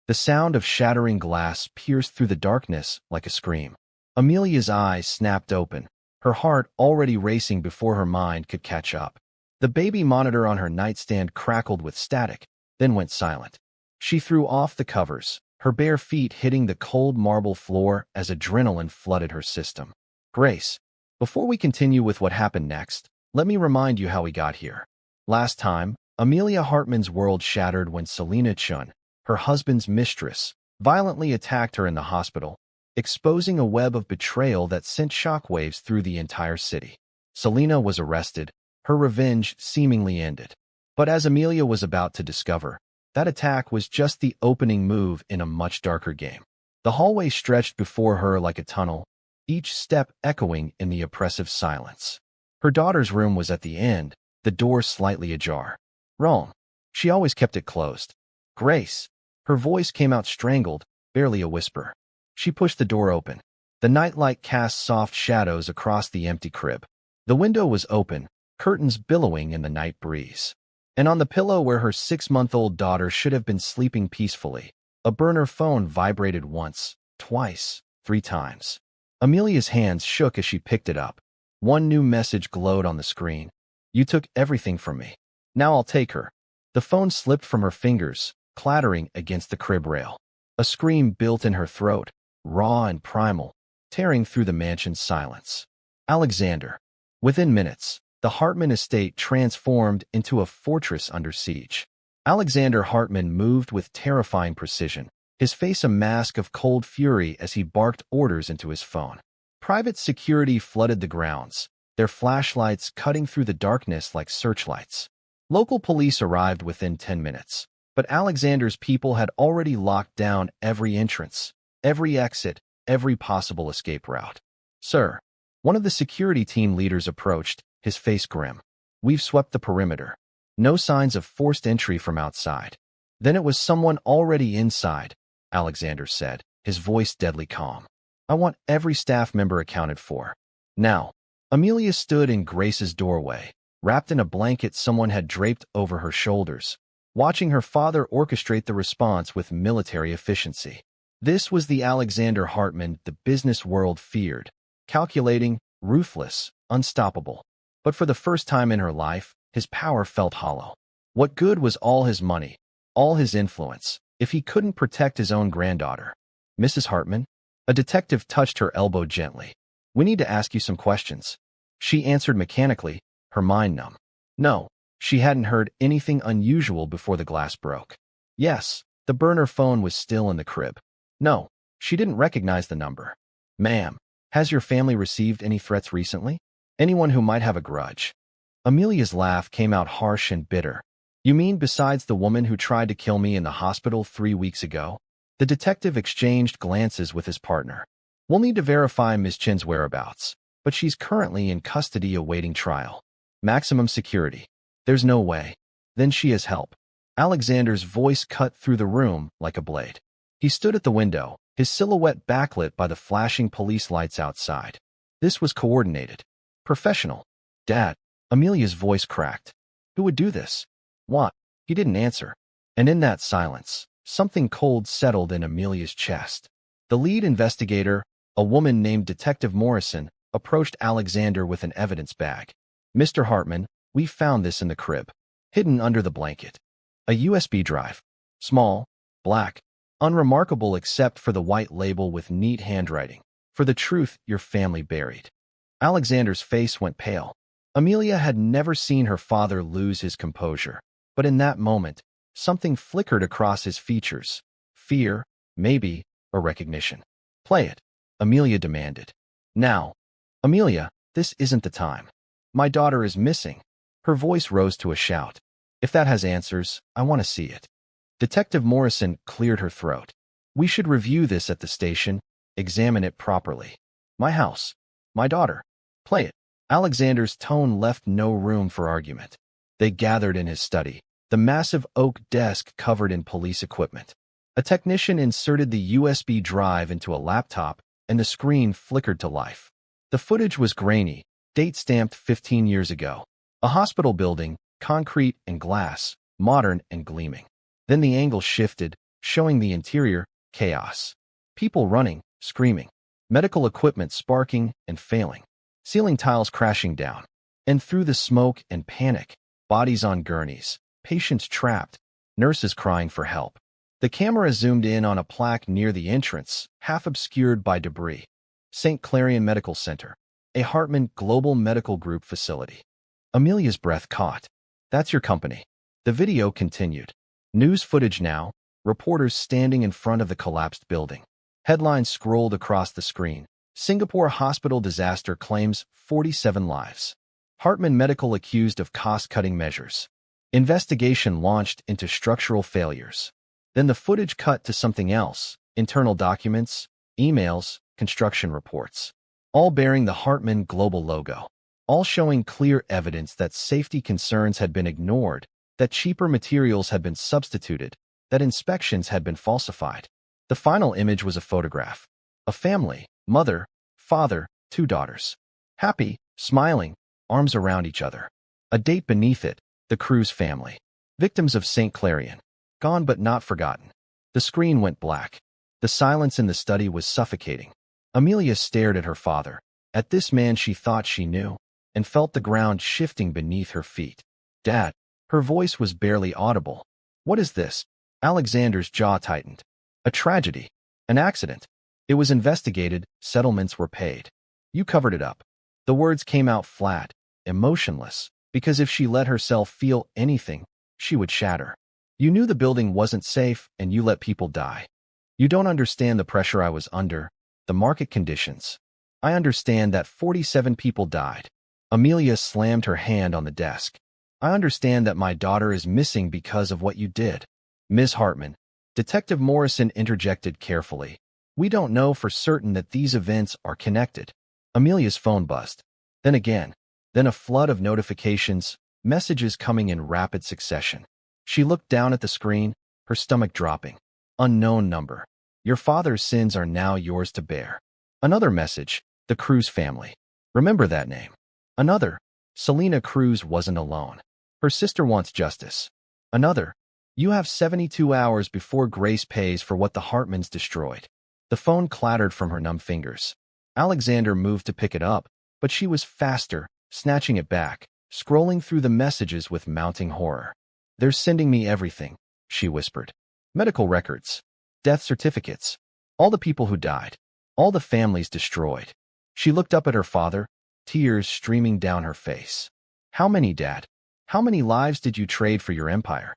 The sound of shattering glass pierced through the darkness like a scream. Amelia's eyes snapped open, her heart already racing before her mind could catch up. The baby monitor on her nightstand crackled with static, then went silent. She threw off the covers, her bare feet hitting the cold marble floor as adrenaline flooded her system. Grace, before we continue with what happened next, let me remind you how we got here. Last time, Amelia Hartman's world shattered when Selena Chun, her husband's mistress, violently attacked her in the hospital, exposing a web of betrayal that sent shockwaves through the entire city. Selena was arrested, her revenge seemingly ended. But as Amelia was about to discover, that attack was just the opening move in a much darker game. The hallway stretched before her like a tunnel, each step echoing in the oppressive silence. Her daughter's room was at the end, the door slightly ajar. Wrong. She always kept it closed. Grace. Her voice came out strangled, barely a whisper. She pushed the door open. The nightlight cast soft shadows across the empty crib. The window was open, curtains billowing in the night breeze. And on the pillow where her 6-month-old daughter should have been sleeping peacefully, a burner phone vibrated once, twice, 3 times. Amelia's hands shook as she picked it up. One new message glowed on the screen. You took everything from me. Now I'll take her. The phone slipped from her fingers, clattering against the crib rail. A scream built in her throat, raw and primal, tearing through the mansion's silence. Alexander. Within minutes, the Hartman estate transformed into a fortress under siege. Alexander Hartman moved with terrifying precision, his face a mask of cold fury as he barked orders into his phone. Private security flooded the grounds, their flashlights cutting through the darkness like searchlights. Local police arrived within 10 minutes, but Alexander's people had already locked down every entrance, every exit, every possible escape route. Sir, one of the security team leaders approached, his face grim. We've swept the perimeter. No signs of forced entry from outside. Then it was someone already inside, Alexander said, his voice deadly calm. I want every staff member accounted for. Now, Amelia stood in Grace's doorway, wrapped in a blanket someone had draped over her shoulders, watching her father orchestrate the response with military efficiency. This was the Alexander Hartman the business world feared, calculating, ruthless, unstoppable. But for the first time in her life, his power felt hollow. What good was all his money, all his influence, if he couldn't protect his own granddaughter? Mrs. Hartman? A detective touched her elbow gently. We need to ask you some questions. She answered mechanically, her mind numb. No, she hadn't heard anything unusual before the glass broke. Yes, the burner phone was still in the crib. No, she didn't recognize the number. Ma'am, has your family received any threats recently? Anyone who might have a grudge? Amelia's laugh came out harsh and bitter. You mean besides the woman who tried to kill me in the hospital 3 weeks ago? The detective exchanged glances with his partner. We'll need to verify Ms. Chin's whereabouts, but she's currently in custody awaiting trial. Maximum security. There's no way. Then she has help. Alexander's voice cut through the room like a blade. He stood at the window, his silhouette backlit by the flashing police lights outside. This was coordinated. Professional. Dad. Amelia's voice cracked. Who would do this? What? He didn't answer. And in that silence, something cold settled in Amelia's chest. The lead investigator, a woman named Detective Morrison, approached Alexander with an evidence bag. Mr. Hartman, we found this in the crib, hidden under the blanket. A USB drive. Small, black, unremarkable except for the white label with neat handwriting. For the truth your family buried. Alexander's face went pale. Amelia had never seen her father lose his composure, but in that moment, something flickered across his features. Fear, maybe, or recognition. Play it, Amelia demanded. Now. Amelia, this isn't the time. My daughter is missing. Her voice rose to a shout. If that has answers, I want to see it. Detective Morrison cleared her throat. We should review this at the station, examine it properly. My house. My daughter. Play it. Alexander's tone left no room for argument. They gathered in his study, the massive oak desk covered in police equipment. A technician inserted the USB drive into a laptop, and the screen flickered to life. The footage was grainy, date-stamped 15 years ago. A hospital building, concrete and glass, modern and gleaming. Then the angle shifted, showing the interior, chaos. People running, screaming. Medical equipment sparking and failing. Ceiling tiles crashing down. And through the smoke and panic, bodies on gurneys, patients trapped, nurses crying for help. The camera zoomed in on a plaque near the entrance, half obscured by debris. St. Clarion Medical Center, a Hartman Global Medical Group facility. Amelia's breath caught. That's your company. The video continued. News footage now, reporters standing in front of the collapsed building. Headlines scrolled across the screen. Singapore hospital disaster claims 47 lives. Hartman Medical accused of cost-cutting measures. Investigation launched into structural failures. Then the footage cut to something else. Internal documents, emails, construction reports. All bearing the Hartman Global logo. All showing clear evidence that safety concerns had been ignored, that cheaper materials had been substituted, that inspections had been falsified. The final image was a photograph. A family, mother, father, 2 daughters. Happy, smiling, arms around each other. A date beneath it, the Cruz family. Victims of St. Clarion. Gone but not forgotten. The screen went black. The silence in the study was suffocating. Amelia stared at her father, at this man she thought she knew, and felt the ground shifting beneath her feet. Dad. Her voice was barely audible. What is this? Alexander's jaw tightened. A tragedy. An accident. It was investigated, settlements were paid. You covered it up. The words came out flat, emotionless, because if she let herself feel anything, she would shatter. You knew the building wasn't safe, and you let people die. You don't understand the pressure I was under, the market conditions. I understand that 47 people died. Amelia slammed her hand on the desk. I understand that my daughter is missing because of what you did. Ms. Hartman. Detective Morrison interjected carefully. We don't know for certain that these events are connected. Amelia's phone buzzed. Then again. Then a flood of notifications, messages coming in rapid succession. She looked down at the screen, her stomach dropping. Unknown number. Your father's sins are now yours to bear. Another message. The Cruz family. Remember that name. Another. Selena Cruz wasn't alone. Her sister wants justice. Another. You have 72 hours before Grace pays for what the Hartmans destroyed. The phone clattered from her numb fingers. Alexander moved to pick it up, but she was faster, snatching it back, scrolling through the messages with mounting horror. They're sending me everything, she whispered. Medical records. Death certificates. All the people who died. All the families destroyed. She looked up at her father, tears streaming down her face. How many, Dad? How many lives did you trade for your empire?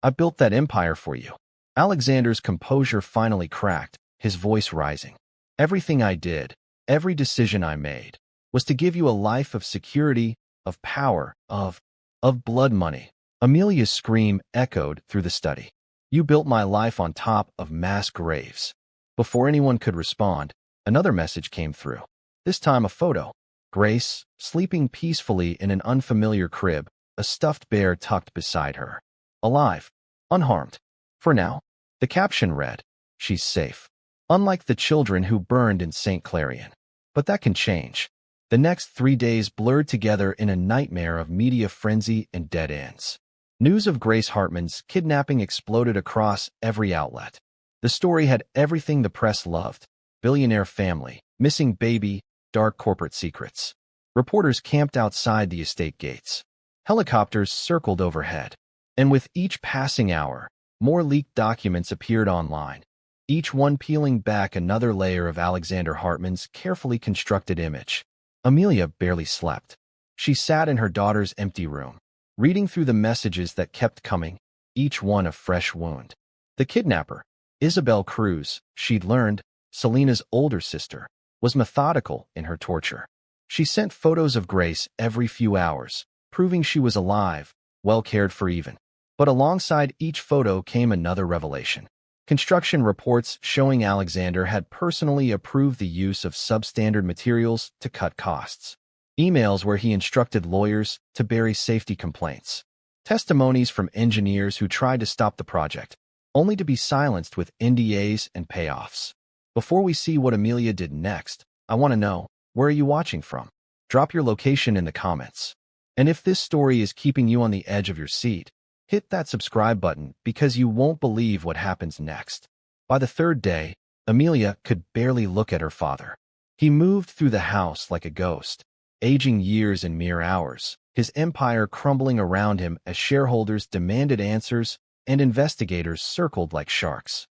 I built that empire for you. Alexander's composure finally cracked, his voice rising. Everything I did, every decision I made, was to give you a life of security, of power, of blood money. Amelia's scream echoed through the study. You built my life on top of mass graves. Before anyone could respond, another message came through. This time a photo. Grace, sleeping peacefully in an unfamiliar crib, a stuffed bear tucked beside her. Alive. Unharmed. For now. The caption read, she's safe. Unlike the children who burned in St. Clarion. But that can change. The next 3 days blurred together in a nightmare of media frenzy and dead ends. News of Grace Hartman's kidnapping exploded across every outlet. The story had everything the press loved. Billionaire family, missing baby, dark corporate secrets. Reporters camped outside the estate gates. Helicopters circled overhead. And with each passing hour, more leaked documents appeared online, each one peeling back another layer of Alexander Hartman's carefully constructed image. Amelia barely slept. She sat in her daughter's empty room, reading through the messages that kept coming, each one a fresh wound. The kidnapper, Isabel Cruz, she'd learned, Selena's older sister, was methodical in her torture. She sent photos of Grace every few hours, proving she was alive, well cared for even. But alongside each photo came another revelation. Construction reports showing Alexander had personally approved the use of substandard materials to cut costs. Emails where he instructed lawyers to bury safety complaints. Testimonies from engineers who tried to stop the project, only to be silenced with NDAs and payoffs. Before we see what Amelia did next, I want to know, where are you watching from? Drop your location in the comments. And if this story is keeping you on the edge of your seat, Hit that subscribe button because you won't believe what happens next. By the third day, Amelia could barely look at her father. He moved through the house like a ghost, aging years in mere hours, his empire crumbling around him as shareholders demanded answers and investigators circled like sharks.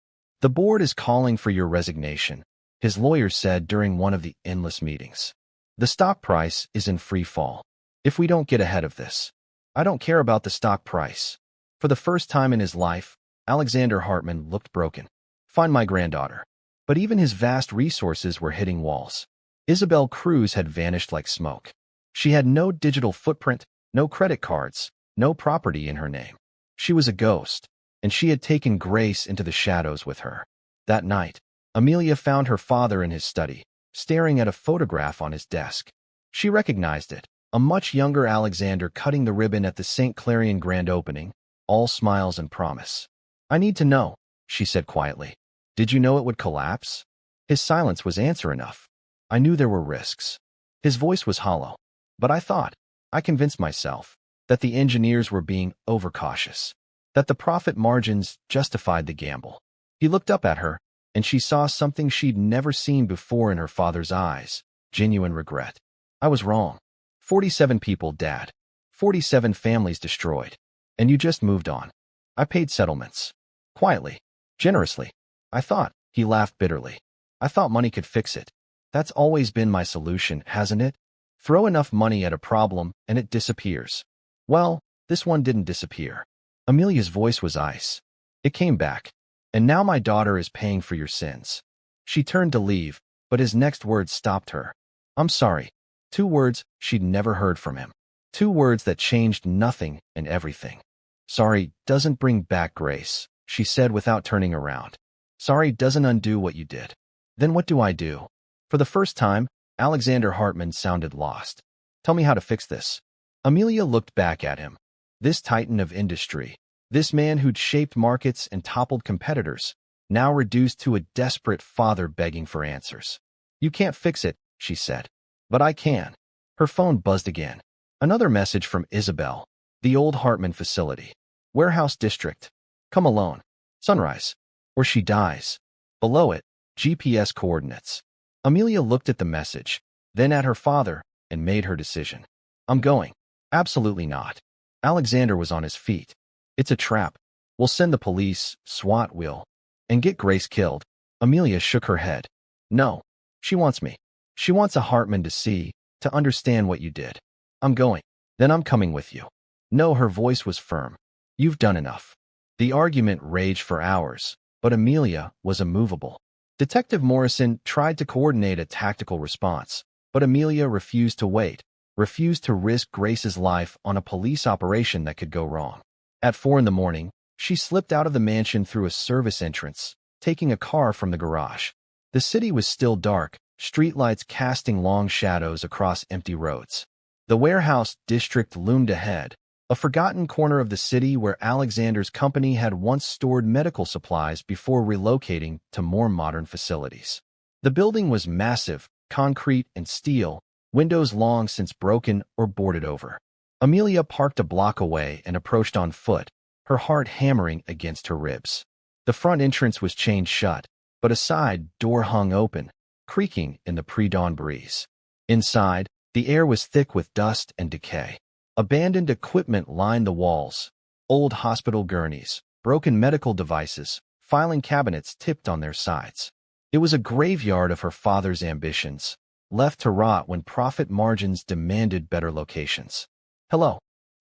"The board is calling for your resignation," his lawyer said during one of the endless meetings. "The stock price is in free fall. If we don't get ahead of this." "I don't care about the stock price." For the first time in his life, Alexander Hartman looked broken. "Find my granddaughter." But even his vast resources were hitting walls. Isabel Cruz had vanished like smoke. She had no digital footprint, no credit cards, no property in her name. She was a ghost, and she had taken Grace into the shadows with her. That night, Amelia found her father in his study, staring at a photograph on his desk. She recognized it, a much younger Alexander cutting the ribbon at the St. Clarion grand opening, all smiles and promise. "I need to know," she said quietly. "Did you know it would collapse?" His silence was answer enough. "I knew there were risks." His voice was hollow. "But I convinced myself, that the engineers were being overcautious, that the profit margins justified the gamble." He looked up at her, and she saw something she'd never seen before in her father's eyes, genuine regret. "I was wrong. 47 people, Dad. 47 families destroyed. And you just moved on. I paid settlements. Quietly. Generously. I thought," he laughed bitterly, "I thought money could fix it. That's always been my solution, hasn't it? Throw enough money at a problem and it disappears." "Well, this one didn't disappear." Amelia's voice was ice. "It came back. And now my daughter is paying for your sins." She turned to leave, but his next words stopped her. "I'm sorry." 2 words she'd never heard from him. 2 words that changed nothing and everything. "Sorry doesn't bring back Grace," she said without turning around. "Sorry doesn't undo what you did." "Then what do I do?" For the first time, Alexander Hartman sounded lost. "Tell me how to fix this." Amelia looked back at him. This titan of industry, this man who'd shaped markets and toppled competitors, now reduced to a desperate father begging for answers. "You can't fix it," she said. "But I can." Her phone buzzed again. Another message from Isabel. The old Hartman facility. Warehouse district. Come alone. Sunrise. Or she dies. Below it, GPS coordinates. Amelia looked at the message, then at her father, and made her decision. "I'm going." "Absolutely not." Alexander was on his feet. "It's a trap. We'll send the police, SWAT will. And get Grace killed." Amelia shook her head. "No. She wants me. She wants a Hartman to see, to understand what you did." "I'm going." "Then I'm coming with you." "No," her voice was firm. "You've done enough." The argument raged for hours, but Amelia was immovable. Detective Morrison tried to coordinate a tactical response, but Amelia refused to wait, refused to risk Grace's life on a police operation that could go wrong. At 4 in the morning, she slipped out of the mansion through a service entrance, taking a car from the garage. The city was still dark, streetlights casting long shadows across empty roads. The warehouse district loomed ahead, a forgotten corner of the city where Alexander's company had once stored medical supplies before relocating to more modern facilities. The building was massive, concrete and steel, windows long since broken or boarded over. Amelia parked a block away and approached on foot, her heart hammering against her ribs. The front entrance was chained shut, but a side door hung open, creaking in the pre-dawn breeze. Inside, the air was thick with dust and decay. Abandoned equipment lined the walls. Old hospital gurneys, broken medical devices, filing cabinets tipped on their sides. It was a graveyard of her father's ambitions, left to rot when profit margins demanded better locations. "Hello."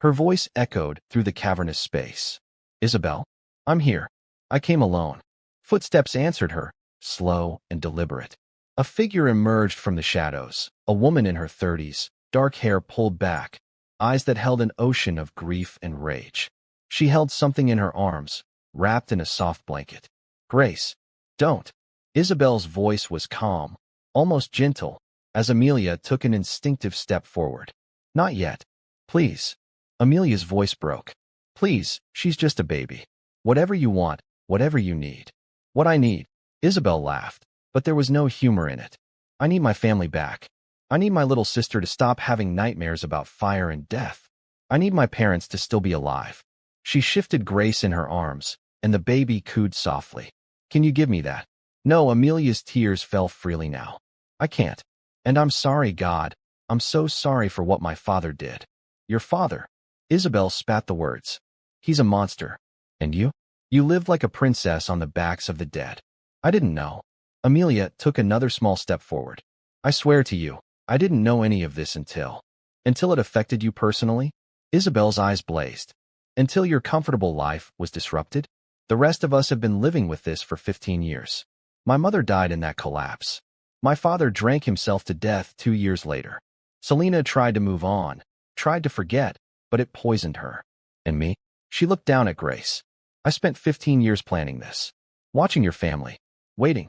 Her voice echoed through the cavernous space. "Isabel? I'm here. I came alone." Footsteps answered her, slow and deliberate. A figure emerged from the shadows, a woman in her 30s, dark hair pulled back, eyes that held an ocean of grief and rage. She held something in her arms, wrapped in a soft blanket. "Grace, don't." Isabel's voice was calm, almost gentle, as Amelia took an instinctive step forward. "Not yet. Please." Amelia's voice broke. "Please, she's just a baby. Whatever you want, whatever you need." "What I need." Isabel laughed, but there was no humor in it. "I need my family back. I need my little sister to stop having nightmares about fire and death. I need my parents to still be alive." She shifted Grace in her arms, and the baby cooed softly. Can you give me that? No, Amelia's tears fell freely now. I can't. And I'm sorry, God. I'm so sorry for what my father did. Your father? Isabel spat the words. He's a monster. And you? You lived like a princess on the backs of the dead. I didn't know. Amelia took another small step forward. I swear to you, I didn't know any of this until it affected you personally? Isabel's eyes blazed. Until your comfortable life was disrupted? The rest of us have been living with this for 15 years. My mother died in that collapse. My father drank himself to death 2 years later. Selena tried to move on, tried to forget, but it poisoned her. And me? She looked down at Grace. I spent 15 years planning this. Watching your family. Waiting.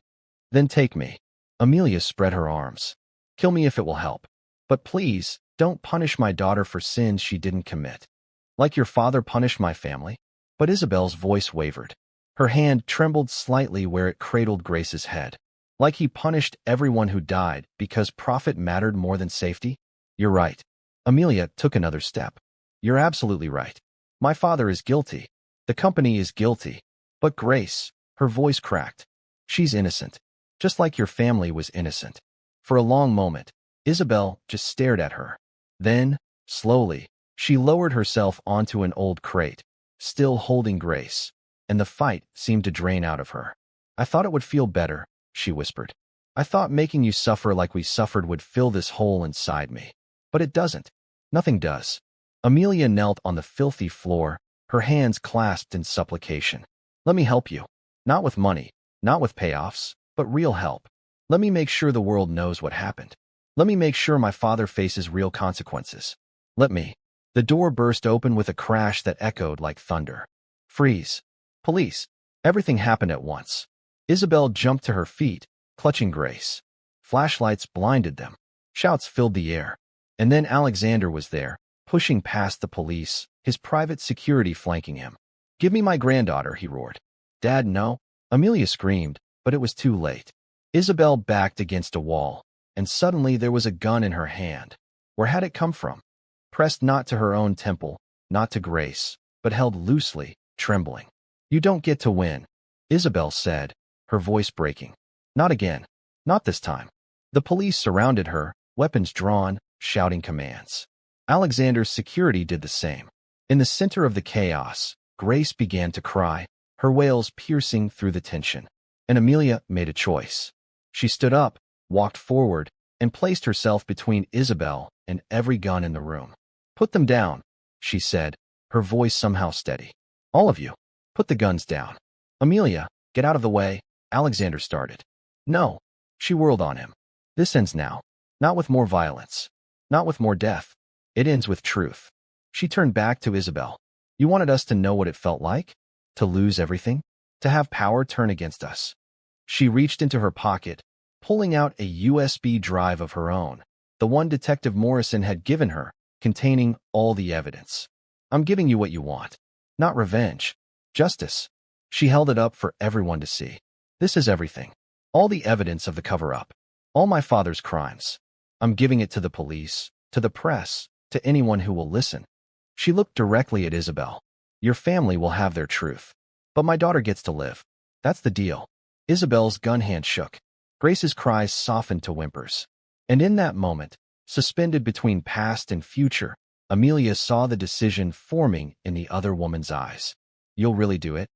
Then take me. Amelia spread her arms. Kill me if it will help. But please, don't punish my daughter for sins she didn't commit. Like your father punished my family? But Isabel's voice wavered. Her hand trembled slightly where it cradled Grace's head. Like he punished everyone who died because profit mattered more than safety? You're right. Amelia took another step. You're absolutely right. My father is guilty. The company is guilty. But Grace, her voice cracked. She's innocent. Just like your family was innocent. For a long moment, Isabel just stared at her. Then, slowly, she lowered herself onto an old crate, still holding Grace, and the fight seemed to drain out of her. I thought it would feel better, she whispered. I thought making you suffer like we suffered would fill this hole inside me. But it doesn't. Nothing does. Amelia knelt on the filthy floor, her hands clasped in supplication. Let me help you. Not with money, not with payoffs, but real help. Let me make sure the world knows what happened. Let me make sure my father faces real consequences. Let me. The door burst open with a crash that echoed like thunder. Freeze. Police. Everything happened at once. Isabel jumped to her feet, clutching Grace. Flashlights blinded them. Shouts filled the air. And then Alexander was there, pushing past the police, his private security flanking him. Give me my granddaughter, he roared. Dad, no. Amelia screamed, but it was too late. Isabel backed against a wall, and suddenly there was a gun in her hand. Where had it come from? Pressed not to her own temple, not to Grace, but held loosely, trembling. You don't get to win, Isabel said, her voice breaking. Not again. Not this time. The police surrounded her, weapons drawn, shouting commands. Alexander's security did the same. In the center of the chaos, Grace began to cry, her wails piercing through the tension. And Amelia made a choice. She stood up, walked forward, and placed herself between Isabel and every gun in the room. Put them down, she said, her voice somehow steady. All of you, put the guns down. Amelia, get out of the way, Alexander started. No, she whirled on him. This ends now. Not with more violence. Not with more death. It ends with truth. She turned back to Isabel. You wanted us to know what it felt like? To lose everything? To have power turn against us? She reached into her pocket, pulling out a USB drive of her own, the one Detective Morrison had given her, containing all the evidence. I'm giving you what you want. Not revenge. Justice. She held it up for everyone to see. This is everything. All the evidence of the cover-up. All my father's crimes. I'm giving it to the police, to the press, to anyone who will listen. She looked directly at Isabel. Your family will have their truth. But my daughter gets to live. That's the deal. Isabel's gun hand shook. Grace's cries softened to whimpers. And in that moment, suspended between past and future, Amelia saw the decision forming in the other woman's eyes. You'll really do it?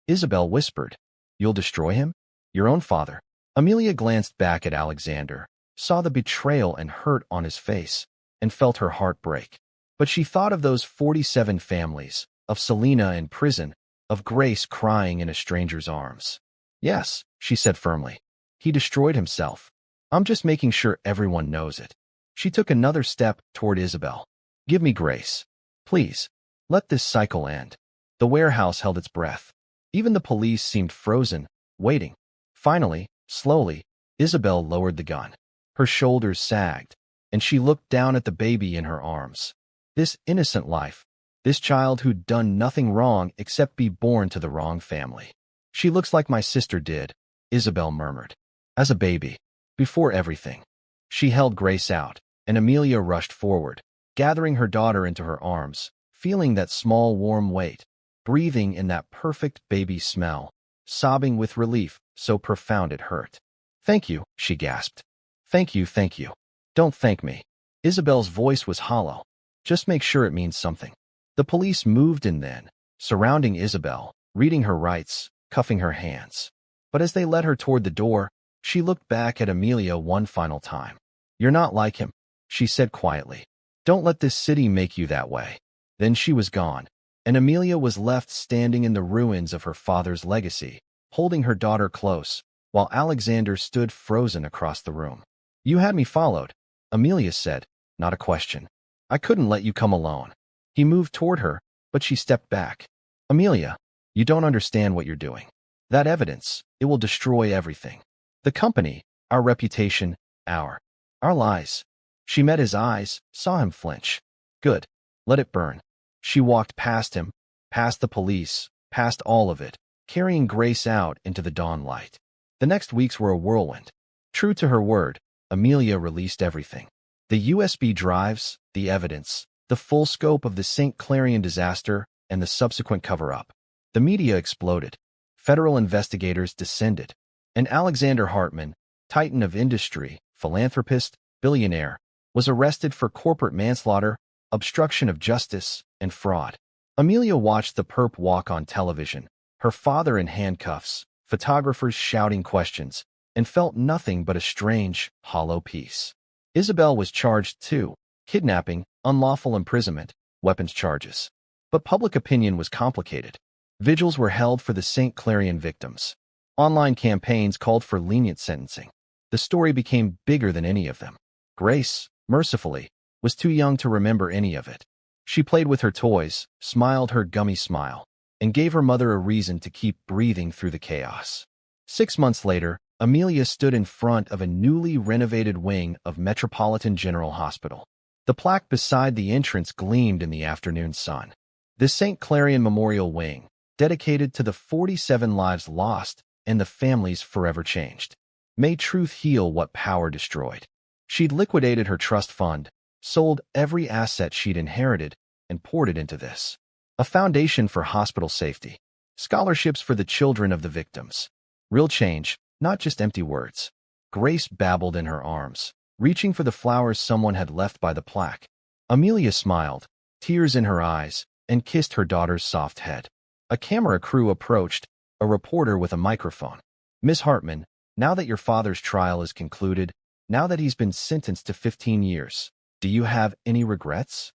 Isabel whispered. You'll destroy him? Your own father? Amelia glanced back at Alexander, saw the betrayal and hurt on his face, and felt her heart break. But she thought of those 47 families, of Selena in prison, of Grace crying in a stranger's arms. Yes, she said firmly. He destroyed himself. I'm just making sure everyone knows it. She took another step toward Isabel. Give me Grace. Please. Let this cycle end. The warehouse held its breath. Even the police seemed frozen, waiting. Finally, slowly, Isabel lowered the gun. Her shoulders sagged, and she looked down at the baby in her arms. This innocent life, this child who'd done nothing wrong except be born to the wrong family. She looks like my sister did, Isabel murmured. As a baby, before everything. She held Grace out, and Amelia rushed forward, gathering her daughter into her arms, feeling that small warm weight. breathing in that perfect baby smell, sobbing with relief so profound it hurt. "Thank you," she gasped. "Thank you, thank you. Don't thank me." Isabel's voice was hollow. "Just make sure it means something." The police moved in then, surrounding Isabel, reading her rights, cuffing her hands. But as they led her toward the door, she looked back at Amelia one final time. "You're not like him," she said quietly. "Don't let this city make you that way." Then she was gone, and Amelia was left standing in the ruins of her father's legacy, holding her daughter close, while Alexander stood frozen across the room. "You had me followed," Amelia said, not a question. "I couldn't let you come alone." He moved toward her, but she stepped back. "Amelia, you don't understand what you're doing. That evidence, it will destroy everything. The company, our reputation, our lies." She met his eyes, saw him flinch. "Good. Let it burn." She walked past him, past the police, past all of it, carrying Grace out into the dawn light. The next weeks were a whirlwind. True to her word, Amelia released everything. The USB drives, the evidence, the full scope of the St. Clarion disaster, and the subsequent cover-up. The media exploded. Federal investigators descended. And Alexander Hartman, titan of industry, philanthropist, billionaire, was arrested for corporate manslaughter, obstruction of justice, and fraud. Amelia watched the perp walk on television, her father in handcuffs, photographers shouting questions, and felt nothing but a strange, hollow peace. Isabel was charged too: kidnapping, unlawful imprisonment, weapons charges. But public opinion was complicated. Vigils were held for the St. Clarion victims. Online campaigns called for lenient sentencing. The story became bigger than any of them. Grace, mercifully, was too young to remember any of it. She played with her toys, smiled her gummy smile, and gave her mother a reason to keep breathing through the chaos. 6 months later, Amelia stood in front of a newly renovated wing of Metropolitan General Hospital. The plaque beside the entrance gleamed in the afternoon sun. The St. Clarion Memorial Wing, dedicated to the 47 lives lost and the families forever changed. May truth heal what power destroyed. She'd liquidated her trust fund, sold every asset she'd inherited, and poured it into this. A foundation for hospital safety. Scholarships for the children of the victims. Real change, not just empty words. Grace babbled in her arms, reaching for the flowers someone had left by the plaque. Amelia smiled, tears in her eyes, and kissed her daughter's soft head. A camera crew approached, a reporter with a microphone. "Miss Hartman, now that your father's trial is concluded, now that he's been sentenced to 15 years, do you have any regrets?"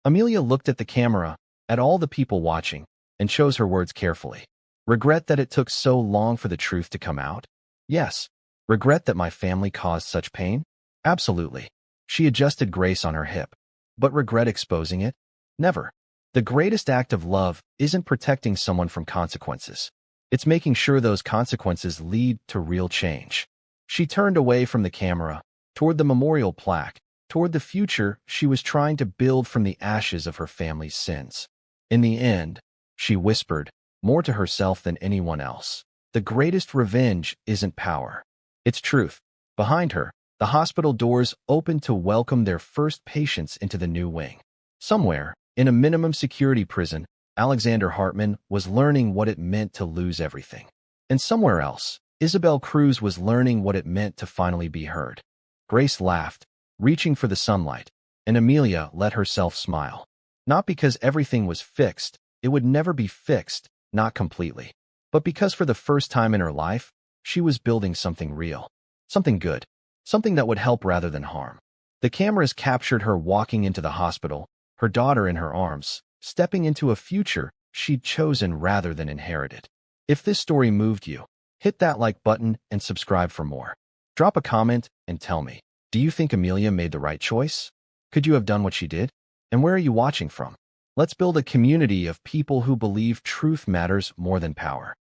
Amelia looked at the camera, at all the people watching, and chose her words carefully. "Regret that it took so long for the truth to come out? Yes. Regret that my family caused such pain? Absolutely." She adjusted Grace on her hip. "But regret exposing it? Never. The greatest act of love isn't protecting someone from consequences. It's making sure those consequences lead to real change." She turned away from the camera, toward the memorial plaque, toward the future she was trying to build from the ashes of her family's sins. "In the end," she whispered, more to herself than anyone else, "the greatest revenge isn't power. It's truth." Behind her, the hospital doors opened to welcome their first patients into the new wing. Somewhere, in a minimum security prison, Alexander Hartman was learning what it meant to lose everything. And somewhere else, Isabel Cruz was learning what it meant to finally be heard. Grace laughed, reaching for the sunlight, and Amelia let herself smile. Not because everything was fixed, it would never be fixed, not completely, but because for the first time in her life, she was building something real, something good, something that would help rather than harm. The cameras captured her walking into the hospital, her daughter in her arms, stepping into a future she'd chosen rather than inherited. If this story moved you, hit that like button and subscribe for more. Drop a comment and tell me, do you think Amelia made the right choice? Could you have done what she did? And where are you watching from? Let's build a community of people who believe truth matters more than power.